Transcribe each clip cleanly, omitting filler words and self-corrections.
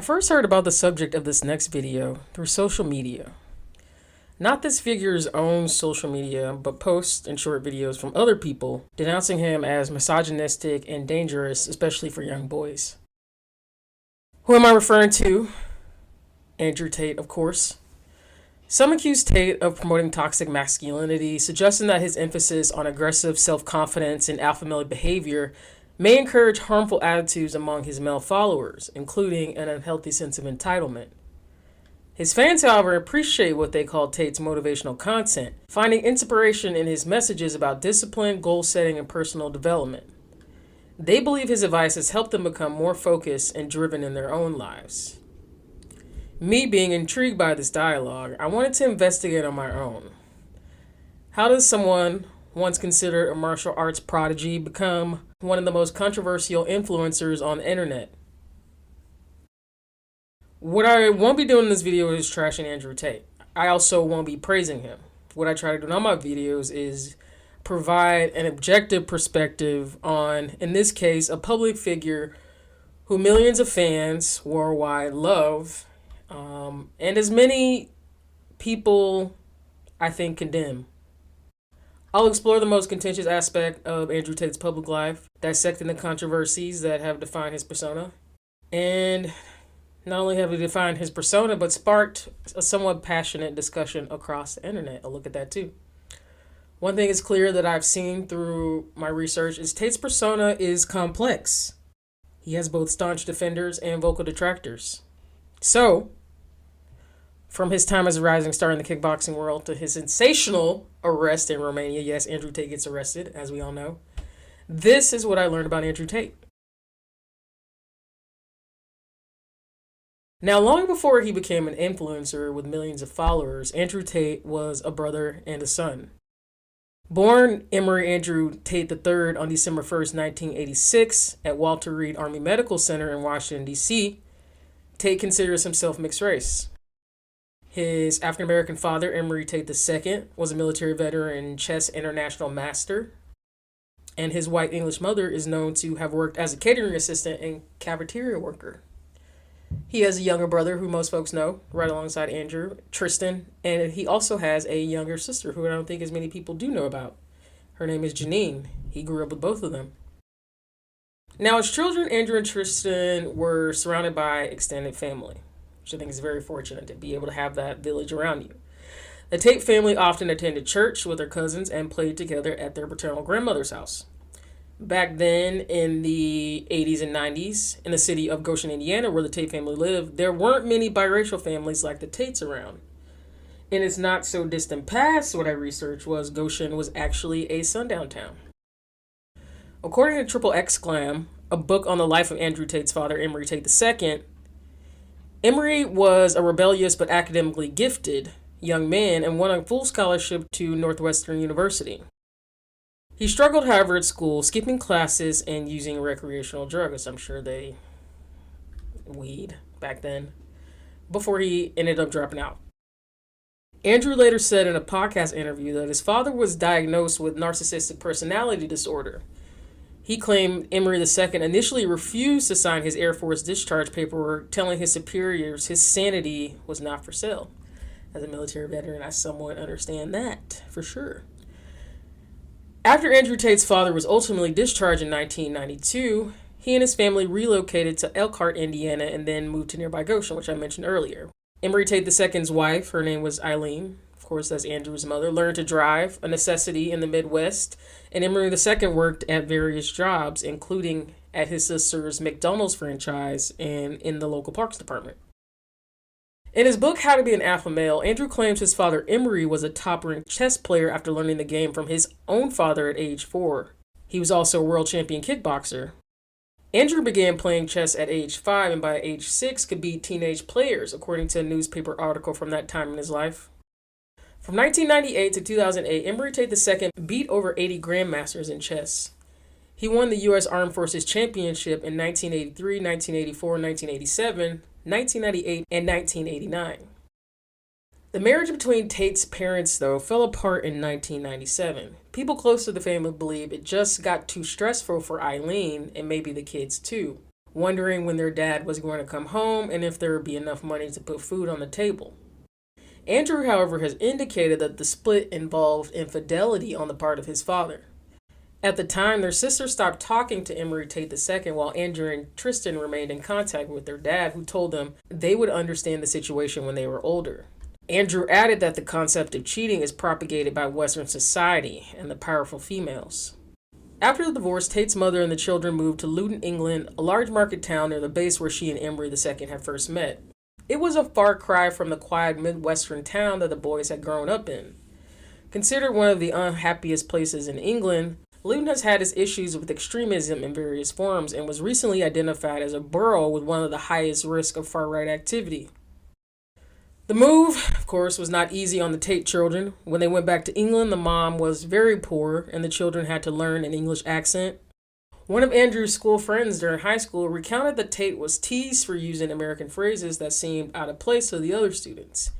I first heard about the subject of this next video through social media. Not this figure's own social media, but posts and short videos from other people denouncing him as misogynistic and dangerous, especially for young boys. Who am I referring to? Andrew Tate, of course. Some accuse Tate of promoting toxic masculinity, suggesting that his emphasis on aggressive self-confidence and alpha male behavior may encourage harmful attitudes among his male followers, including an unhealthy sense of entitlement. His fans, however, appreciate what they call Tate's motivational content, finding inspiration in his messages about discipline, goal setting, and personal development. They believe his advice has helped them become more focused and driven in their own lives. Me being intrigued by this dialogue, I wanted to investigate on my own. How does someone once considered a martial arts prodigy become one of the most controversial influencers on the internet? What I won't be doing in this video is trashing Andrew Tate. I also won't be praising him. What I try to do in all my videos is provide an objective perspective on, in this case, a public figure who millions of fans worldwide love, and as many people, I think, condemn. I'll explore the most contentious aspect of Andrew Tate's public life, dissecting the controversies that have defined his persona, and not only have they defined his persona, but sparked a somewhat passionate discussion across the internet. I'll look at that too. One thing is clear that I've seen through my research is Tate's persona is complex. He has both staunch defenders and vocal detractors. So, from his time as a rising star in the kickboxing world to his sensational arrest in Romania, yes, Andrew Tate gets arrested, as we all know, this is what I learned about Andrew Tate. Now, long before he became an influencer with millions of followers, Andrew Tate was a brother and a son. Born Emory Andrew Tate III on December 1st, 1986, at Walter Reed Army Medical Center in Washington, D.C., Tate considers himself mixed race. His African-American father, Emory Tate II, was a military veteran and chess international master, and his white English mother is known to have worked as a catering assistant and cafeteria worker. He has a younger brother who most folks know, right alongside Andrew, Tristan, and he also has a younger sister who I don't think as many people do know about. Her name is Janine. He grew up with both of them. Now, as children, Andrew and Tristan were surrounded by extended family, which I think is very fortunate to be able to have that village around you. The Tate family often attended church with their cousins and played together at their paternal grandmother's house. Back then, in the 80s and 90s, in the city of Goshen, Indiana, where the Tate family lived, there weren't many biracial families like the Tates around. In its not so distant past, what I researched was Goshen was actually a sundown town. According to Triple X Glam, a book on the life of Andrew Tate's father, Emory Tate II, Emory was a rebellious but academically gifted young man and won a full scholarship to Northwestern University. He struggled, however, at school, skipping classes and using recreational drugs. I'm sure they weed back then, before he ended up dropping out. Andrew later said in a podcast interview that his father was diagnosed with narcissistic personality disorder. He claimed Emory II initially refused to sign his Air Force discharge paperwork, telling his superiors his sanity was not for sale. As a military veteran, I somewhat understand that, for sure. After Andrew Tate's father was ultimately discharged in 1992, he and his family relocated to Elkhart, Indiana, and then moved to nearby Goshen, which I mentioned earlier. Emory Tate II's wife, her name was Eileen, of course that's Andrew's mother, learned to drive, a necessity in the Midwest, and Emory II worked at various jobs, including at his sister's McDonald's franchise and in the local parks department. In his book, How to Be an Alpha Male, Andrew claims his father Emory was a top-ranked chess player after learning the game from his own father at age 4. He was also a world champion kickboxer. Andrew began playing chess at age 5 and by age 6 could beat teenage players, according to a newspaper article from that time in his life. From 1998 to 2008, Emory Tate II beat over 80 grandmasters in chess. He won the U.S. Armed Forces Championship in 1983, 1984, 1987, 1998, and 1989. The marriage between Tate's parents, though, fell apart in 1997. People close to the family believe it just got too stressful for Eileen and maybe the kids too. wondering when their dad was going to come home and if there would be enough money to put food on the table. Andrew, however, has indicated that the split involved infidelity on the part of his father. At the time, their sister stopped talking to Emery Tate II while Andrew and Tristan remained in contact with their dad, who told them they would understand the situation when they were older. Andrew added that the concept of cheating is propagated by Western society and the powerful females. After the divorce, Tate's mother and the children moved to Luton, England, a large market town near the base where she and Emery II had first met. It was a far cry from the quiet Midwestern town that the boys had grown up in. Considered one of the unhappiest places in England, Luton has had its issues with extremism in various forms and was recently identified as a borough with one of the highest risks of far-right activity. The move, of course, was not easy on the Tate children. When they went back to England, the mom was very poor and the children had to learn an English accent. One of Andrew's school friends during high school recounted that Tate was teased for using American phrases that seemed out of place to the other students.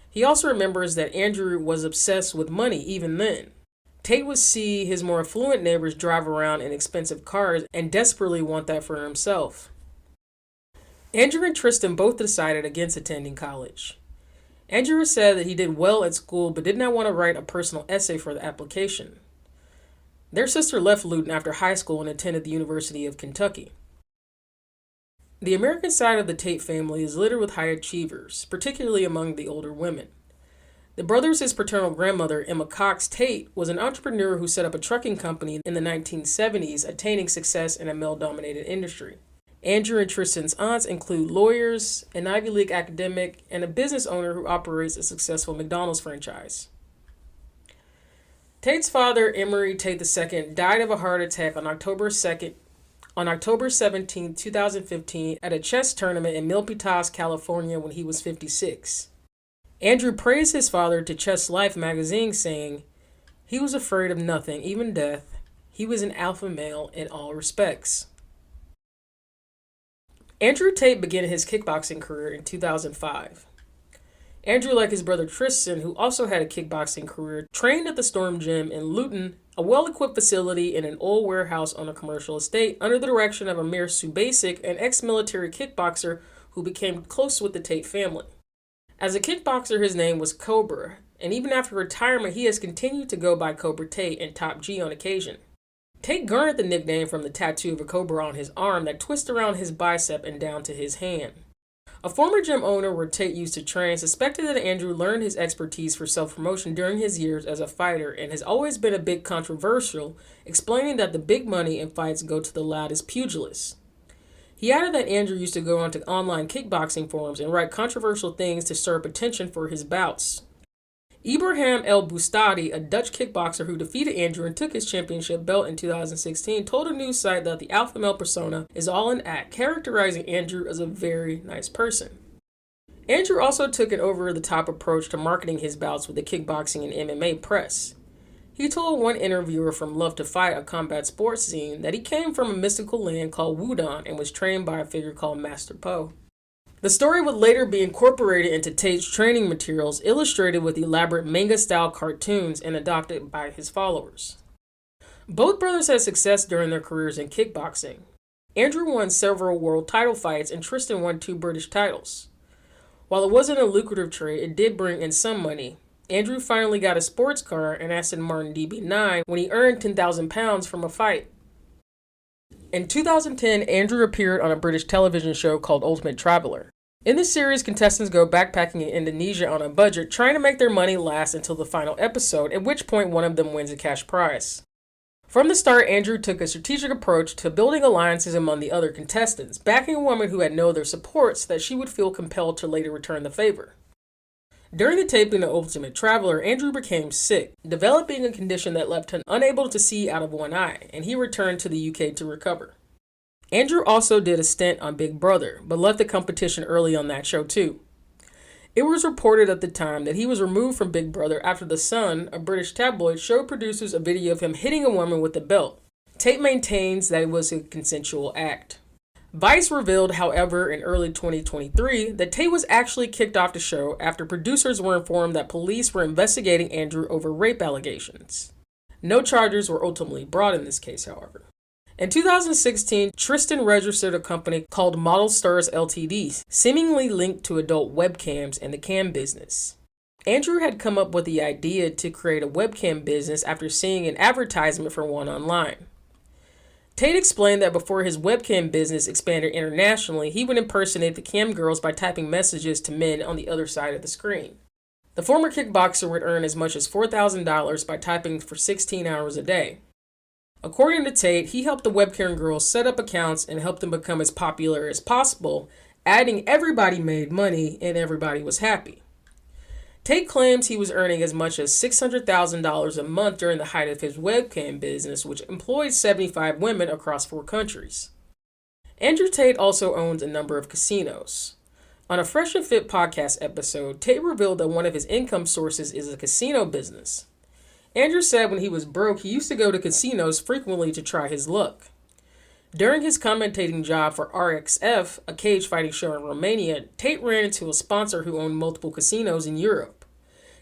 He also remembers that Andrew was obsessed with money even then. Tate would see his more affluent neighbors drive around in expensive cars and desperately want that for himself. Andrew and Tristan both decided against attending college. Andrew said that he did well at school but did not want to write a personal essay for the application. Their sister left Luton after high school and attended the University of Kentucky. The American side of the Tate family is littered with high achievers, particularly among the older women. The brothers' paternal grandmother, Emma Cox Tate, was an entrepreneur who set up a trucking company in the 1970s, attaining success in a male-dominated industry. Andrew and Tristan's aunts include lawyers, an Ivy League academic, and a business owner who operates a successful McDonald's franchise. Tate's father, Emery Tate II, died of a heart attack on October 17, 2015, at a chess tournament in Milpitas, California, when he was 56. Andrew praised his father to Chess Life magazine, saying, "He was afraid of nothing, even death. He was an alpha male in all respects." Andrew Tate began his kickboxing career in 2005. Andrew, like his brother Tristan, who also had a kickboxing career, trained at the Storm Gym in Luton, a well-equipped facility in an old warehouse on a commercial estate, under the direction of Amir Subasic, an ex-military kickboxer who became close with the Tate family. As a kickboxer, his name was Cobra, and even after retirement, he has continued to go by Cobra Tate and Top G on occasion. Tate garnered the nickname from the tattoo of a cobra on his arm that twists around his bicep and down to his hand. A former gym owner where Tate used to train suspected that Andrew learned his expertise for self-promotion during his years as a fighter and has always been a bit controversial, explaining that the big money in fights go to the loudest pugilists. He added that Andrew used to go onto online kickboxing forums and write controversial things to stir up attention for his bouts. Ibrahim El Boustadi, a Dutch kickboxer who defeated Andrew and took his championship belt in 2016, told a news site that the alpha male persona is all an act, characterizing Andrew as a very nice person. Andrew also took an over-the-top approach to marketing his bouts with the kickboxing and MMA press. He told one interviewer from Love to Fight, a combat sports scene, that he came from a mystical land called Wudon and was trained by a figure called Master Po. The story would later be incorporated into Tate's training materials, illustrated with elaborate manga-style cartoons and adopted by his followers. Both brothers had success during their careers in kickboxing. Andrew won several world title fights and Tristan won 2 British titles. While it wasn't a lucrative trade, it did bring in some money. Andrew finally got a sports car, an Aston Martin DB9, when he earned £10,000 from a fight. In 2010, Andrew appeared on a British television show called Ultimate Traveler. In this series, contestants go backpacking in Indonesia on a budget, trying to make their money last until the final episode, at which point one of them wins a cash prize. From the start, Andrew took a strategic approach to building alliances among the other contestants, backing a woman who had no other support so that she would feel compelled to later return the favor. During the taping of Ultimate Traveler, Andrew became sick, developing a condition that left him unable to see out of one eye, and he returned to the UK to recover. Andrew also did a stint on Big Brother, but left the competition early on that show too. It was reported at the time that he was removed from Big Brother after The Sun, a British tabloid, showed producers a video of him hitting a woman with a belt. Tate maintains that it was a consensual act. Vice revealed, however, in early 2023, that Tate was actually kicked off the show after producers were informed that police were investigating Andrew over rape allegations. No charges were ultimately brought in this case, however. In 2016, Tristan registered a company called Model Stars Ltd, seemingly linked to adult webcams and the cam business. Andrew had come up with the idea to create a webcam business after seeing an advertisement for one online. Tate explained that before his webcam business expanded internationally, he would impersonate the cam girls by typing messages to men on the other side of the screen. The former kickboxer would earn as much as $4,000 by typing for 16 hours a day. According to Tate, he helped the webcam girls set up accounts and helped them become as popular as possible, adding everybody made money and everybody was happy. Tate claims he was earning as much as $600,000 a month during the height of his webcam business, which employed 75 women across 4 countries. Andrew Tate also owns a number of casinos. On a Fresh and Fit podcast episode, Tate revealed that one of his income sources is a casino business. Andrew said when he was broke, he used to go to casinos frequently to try his luck. During his commentating job for RXF, a cage fighting show in Romania, Tate ran into a sponsor who owned multiple casinos in Europe.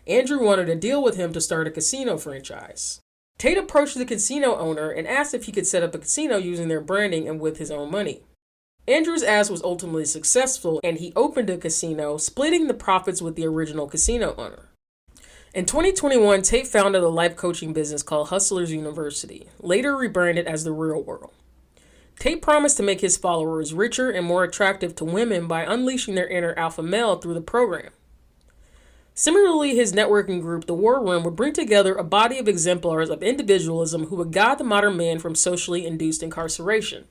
Andrew wanted a deal with him to start a casino franchise. Tate approached the casino owner and asked if he could set up a casino using their branding and with his own money. Andrew's ask was ultimately successful, and he opened a casino, splitting the profits with the original casino owner. In 2021, Tate founded a life coaching business called Hustlers University, later rebranded as The Real World. Tate promised to make his followers richer and more attractive to women by unleashing their inner alpha male through the program. Similarly, his networking group, The War Room, would bring together a body of exemplars of individualism who would guide the modern man from socially induced incarceration.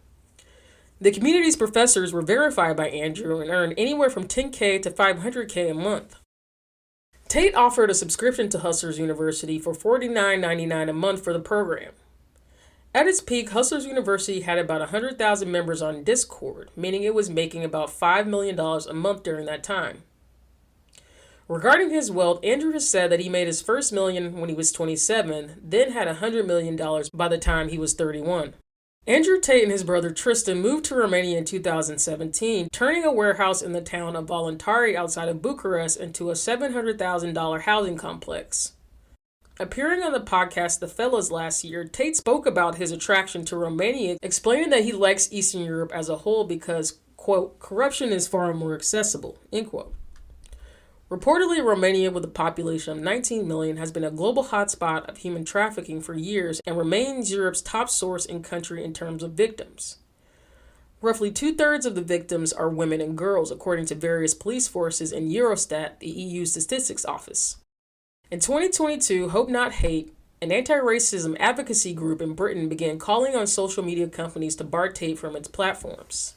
The community's professors were verified by Andrew and earned anywhere from $10K to $500K a month. Tate offered a subscription to Hustlers University for $49.99 a month for the program. At its peak, Hustlers University had about 100,000 members on Discord, meaning it was making about $5 million a month during that time. Regarding his wealth, Andrew has said that he made his first million when he was 27, then had $100 million by the time he was 31. Andrew Tate and his brother Tristan moved to Romania in 2017, turning a warehouse in the town of Voluntari outside of Bucharest into a $700,000 housing complex. Appearing on the podcast The Fellas last year, Tate spoke about his attraction to Romania, explaining that he likes Eastern Europe as a whole because, quote, corruption is far more accessible, end quote. Reportedly, Romania, with a population of 19 million, has been a global hotspot of human trafficking for years and remains Europe's top source in country in terms of victims. Roughly 2/3 of the victims are women and girls, according to various police forces and Eurostat, the EU Statistics Office. In 2022, Hope Not Hate, an anti-racism advocacy group in Britain, began calling on social media companies to bar Tate from its platforms.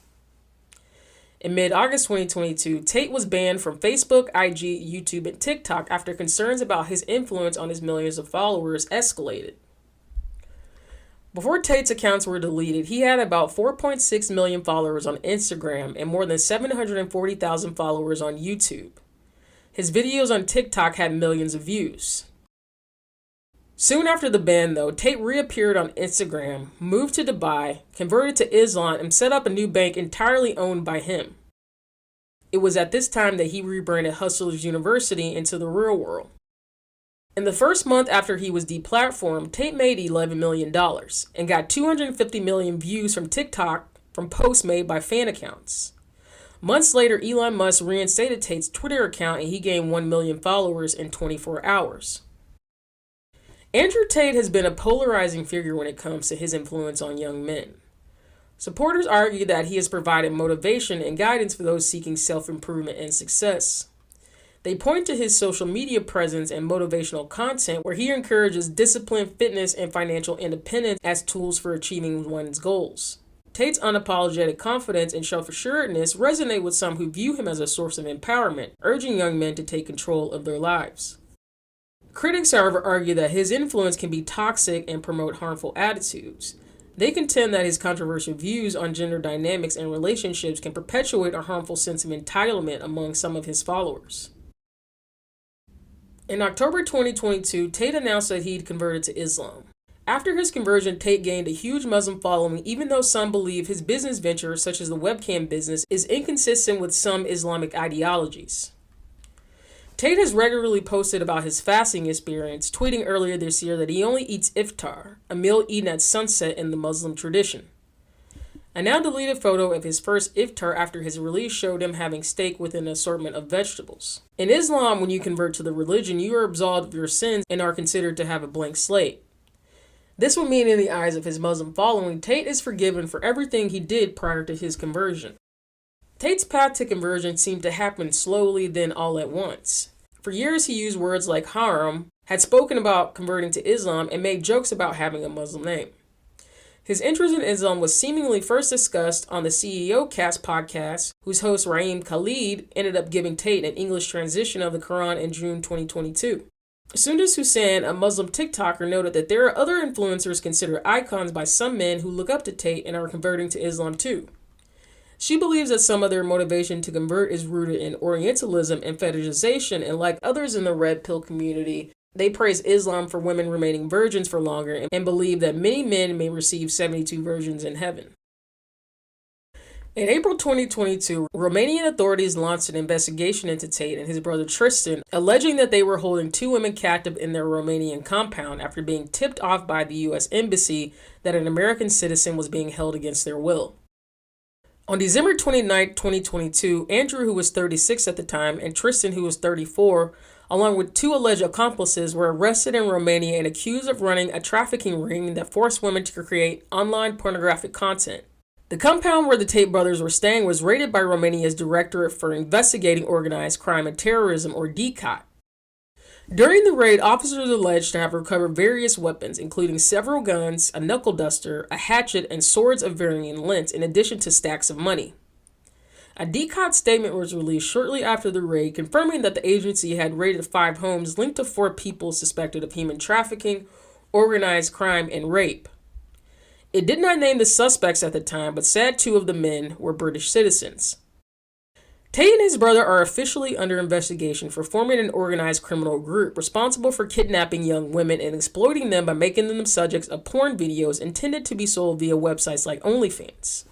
In mid-August 2022, Tate was banned from Facebook, IG, YouTube, and TikTok after concerns about his influence on his millions of followers escalated. Before Tate's accounts were deleted, he had about 4.6 million followers on Instagram and more than 740,000 followers on YouTube. His videos on TikTok had millions of views. Soon after the ban, though, Tate reappeared on Instagram, moved to Dubai, converted to Islam, and set up a new bank entirely owned by him. It was at this time that he rebranded Hustlers University into The Real World. In the first month after he was deplatformed, Tate made $11 million and got 250 million views from TikTok from posts made by fan accounts. Months later, Elon Musk reinstated Tate's Twitter account and he gained 1 million followers in 24 hours. Andrew Tate has been a polarizing figure when it comes to his influence on young men. Supporters argue that he has provided motivation and guidance for those seeking self-improvement and success. They point to his social media presence and motivational content where he encourages discipline, fitness, and financial independence as tools for achieving one's goals. Tate's unapologetic confidence and self-assuredness resonate with some who view him as a source of empowerment, urging young men to take control of their lives. Critics, however, argue that his influence can be toxic and promote harmful attitudes. They contend that his controversial views on gender dynamics and relationships can perpetuate a harmful sense of entitlement among some of his followers. In October 2022, Tate announced that he'd converted to Islam. After his conversion, Tate gained a huge Muslim following, even though some believe his business venture, such as the webcam business, is inconsistent with some Islamic ideologies. Tate has regularly posted about his fasting experience, tweeting earlier this year that he only eats iftar, a meal eaten at sunset in the Muslim tradition. A now deleted photo of his first iftar after his release showed him having steak with an assortment of vegetables. In Islam, when you convert to the religion, you are absolved of your sins and are considered to have a blank slate. This would mean in the eyes of his Muslim following, Tate is forgiven for everything he did prior to his conversion. Tate's path to conversion seemed to happen slowly, then all at once. For years he used words like haram, had spoken about converting to Islam, and made jokes about having a Muslim name. His interest in Islam was seemingly first discussed on the CEO Cast podcast, whose host Raheem Khalid ended up giving Tate an English translation of the Quran in June 2022. Sundus Hussain, a Muslim TikToker, noted that there are other influencers considered icons by some men who look up to Tate and are converting to Islam too. She believes that some of their motivation to convert is rooted in Orientalism and fetishization, and like others in the Red Pill community, they praise Islam for women remaining virgins for longer and believe that many men may receive 72 virgins in heaven. In April 2022, Romanian authorities launched an investigation into Tate and his brother Tristan, alleging that they were holding two women captive in their Romanian compound after being tipped off by the U.S. Embassy that an American citizen was being held against their will. On December 29, 2022, Andrew, who was 36 at the time, and Tristan, who was 34, along with two alleged accomplices, were arrested in Romania and accused of running a trafficking ring that forced women to create online pornographic content. The compound where the Tate brothers were staying was raided by Romania's Directorate for Investigating Organized Crime and Terrorism, or DCOT. During the raid, officers alleged to have recovered various weapons, including several guns, a knuckle duster, a hatchet, and swords of varying lengths, in addition to stacks of money. A DCOT statement was released shortly after the raid, confirming that the agency had raided 5 homes linked to 4 people suspected of human trafficking, organized crime, and rape. It did not name the suspects at the time, but said 2 of the men were British citizens. Tate and his brother are officially under investigation for forming an organized criminal group responsible for kidnapping young women and exploiting them by making them subjects of porn videos intended to be sold via websites like OnlyFans.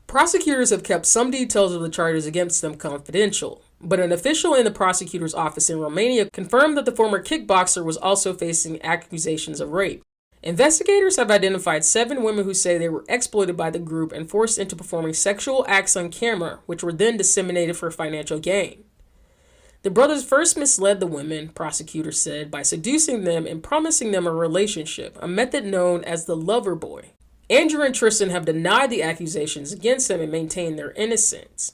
Prosecutors have kept some details of the charges against them confidential, but an official in the prosecutor's office in Romania confirmed that the former kickboxer was also facing accusations of rape. Investigators have identified 7 women who say they were exploited by the group and forced into performing sexual acts on camera, which were then disseminated for financial gain. The brothers first misled the women, prosecutors said, by seducing them and promising them a relationship, a method known as the lover boy. Andrew and Tristan have denied the accusations against them and maintained their innocence.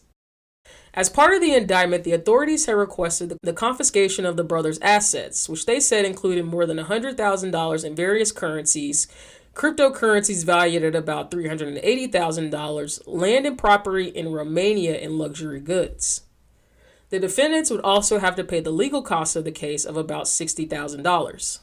As part of the indictment, the authorities have requested the confiscation of the brothers' assets, which they said included more than $100,000 in various currencies, cryptocurrencies valued at about $380,000, land and property in Romania, and luxury goods. The defendants would also have to pay the legal costs of the case of about $60,000.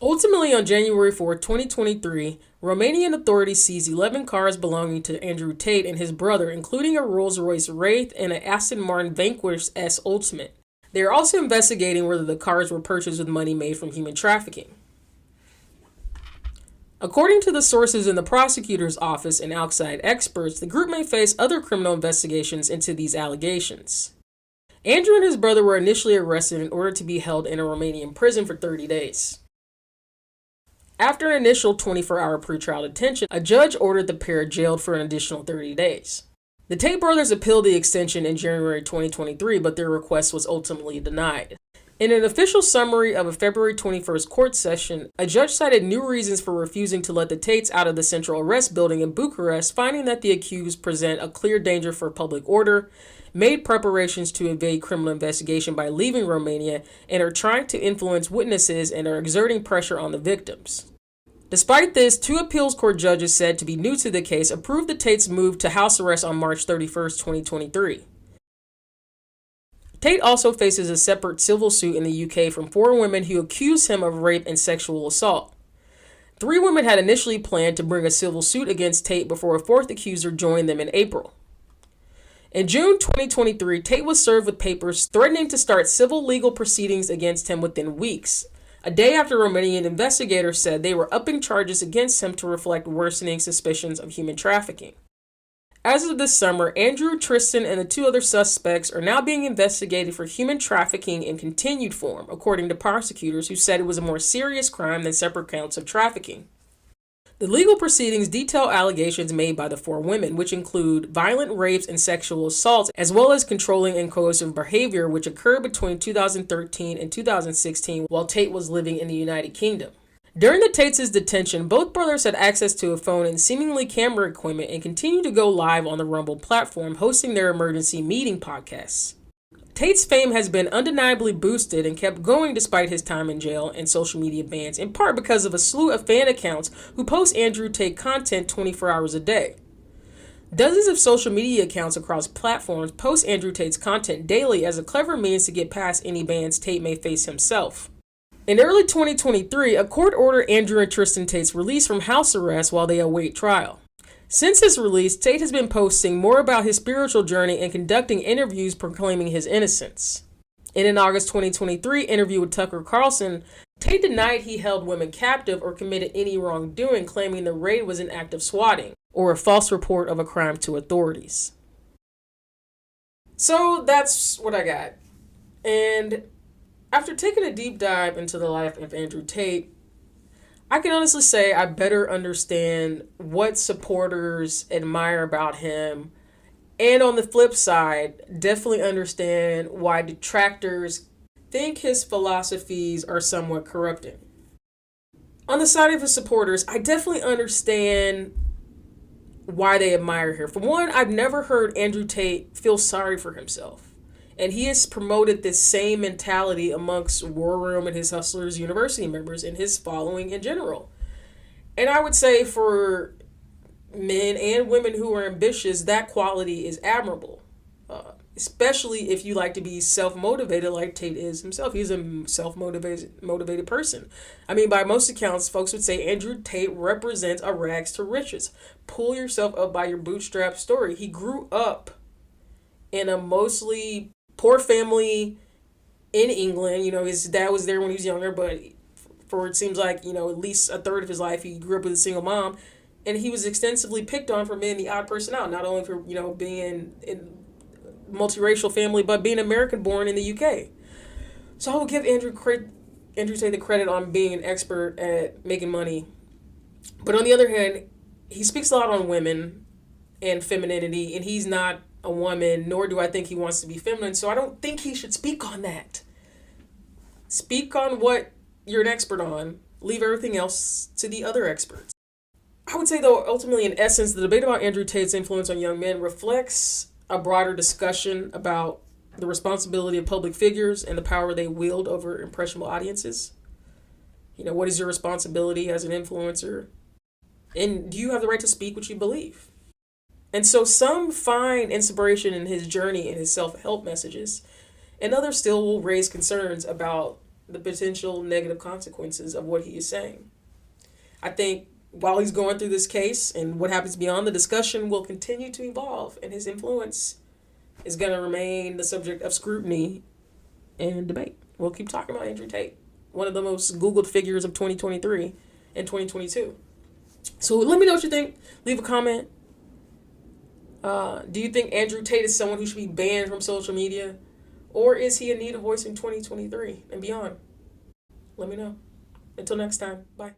Ultimately, on January 4, 2023, Romanian authorities seized 11 cars belonging to Andrew Tate and his brother, including a Rolls-Royce Wraith and an Aston Martin Vanquish S Ultimate. They are also investigating whether the cars were purchased with money made from human trafficking. According to the sources in the prosecutor's office and outside experts, the group may face other criminal investigations into these allegations. Andrew and his brother were initially arrested in order to be held in a Romanian prison for 30 days. After an initial 24-hour pretrial detention, a judge ordered the pair jailed for an additional 30 days. The Tate brothers appealed the extension in January 2023, but their request was ultimately denied. In an official summary of a February 21st court session, a judge cited new reasons for refusing to let the Tates out of the central arrest building in Bucharest, finding that the accused present a clear danger for public order, made preparations to evade criminal investigation by leaving Romania, and are trying to influence witnesses and are exerting pressure on the victims. Despite this, 2 appeals court judges said to be new to the case approved the Tates' move to house arrest on March 31st, 2023. Tate also faces a separate civil suit in the UK from 4 women who accuse him of rape and sexual assault. 3 women had initially planned to bring a civil suit against Tate before a 4th accuser joined them in April. In June 2023, Tate was served with papers threatening to start civil legal proceedings against him within weeks, a day after Romanian investigators said they were upping charges against him to reflect worsening suspicions of human trafficking. As of this summer, Andrew, Tristan, and the 2 other suspects are now being investigated for human trafficking in continued form, according to prosecutors who said it was a more serious crime than separate counts of trafficking. The legal proceedings detail allegations made by the four women, which include violent rapes and sexual assaults, as well as controlling and coercive behavior, which occurred between 2013 and 2016 while Tate was living in the United Kingdom. During the Tates' detention, both brothers had access to a phone and seemingly camera equipment and continued to go live on the Rumble platform, hosting their emergency meeting podcasts. Tate's fame has been undeniably boosted and kept going despite his time in jail and social media bans, in part because of a slew of fan accounts who post Andrew Tate content 24 hours a day. Dozens of social media accounts across platforms post Andrew Tate's content daily as a clever means to get past any bans Tate may face himself. In early 2023, a court ordered Andrew and Tristan Tate's release from house arrest while they await trial. Since his release, Tate has been posting more about his spiritual journey and conducting interviews proclaiming his innocence. In an August 2023 interview with Tucker Carlson, Tate denied he held women captive or committed any wrongdoing, claiming the raid was an act of swatting or a false report of a crime to authorities. So that's what I got. And after taking a deep dive into the life of Andrew Tate, I can honestly say I better understand what supporters admire about him. And on the flip side, definitely understand why detractors think his philosophies are somewhat corrupting. On the side of his supporters, I definitely understand why they admire him. For one, I've never heard Andrew Tate feel sorry for himself. And he has promoted this same mentality amongst War Room and his Hustlers University members and his following in general. And I would say for men and women who are ambitious, that quality is admirable. Especially if you like to be self-motivated like Tate is himself. He's a self-motivated person. I mean, by most accounts, folks would say Andrew Tate represents a rags to riches. Pull yourself up by your bootstrap story. He grew up in a mostly poor family in England. You know, his dad was there when he was younger, but for it seems like, at least a third of his life, he grew up with a single mom. And he was extensively picked on for being the odd person out, not only for, being in multiracial family, but being American born in the UK. So I will give Andrew Tate the credit on being an expert at making money. But on the other hand, he speaks a lot on women and femininity, and he's not a woman, nor do I think he wants to be feminine, so I don't think he should speak on that. Speak on what you're an expert on. Leave everything else to the other experts. I would say, though, ultimately, in essence, the debate about Andrew Tate's influence on young men reflects a broader discussion about the responsibility of public figures and the power they wield over impressionable audiences. What is your responsibility as an influencer? And do you have the right to speak what you believe? And so some find inspiration in his journey and his self-help messages, and others still will raise concerns about the potential negative consequences of what he is saying. I think while he's going through this case and what happens beyond, the discussion will continue to evolve, and his influence is going to remain the subject of scrutiny and debate. We'll keep talking about Andrew Tate, one of the most Googled figures of 2023 and 2022. So let me know what you think. Leave a comment. Do you think Andrew Tate is someone who should be banned from social media? Or is he in need of voice in 2023 and beyond? Let me know. Until next time, bye.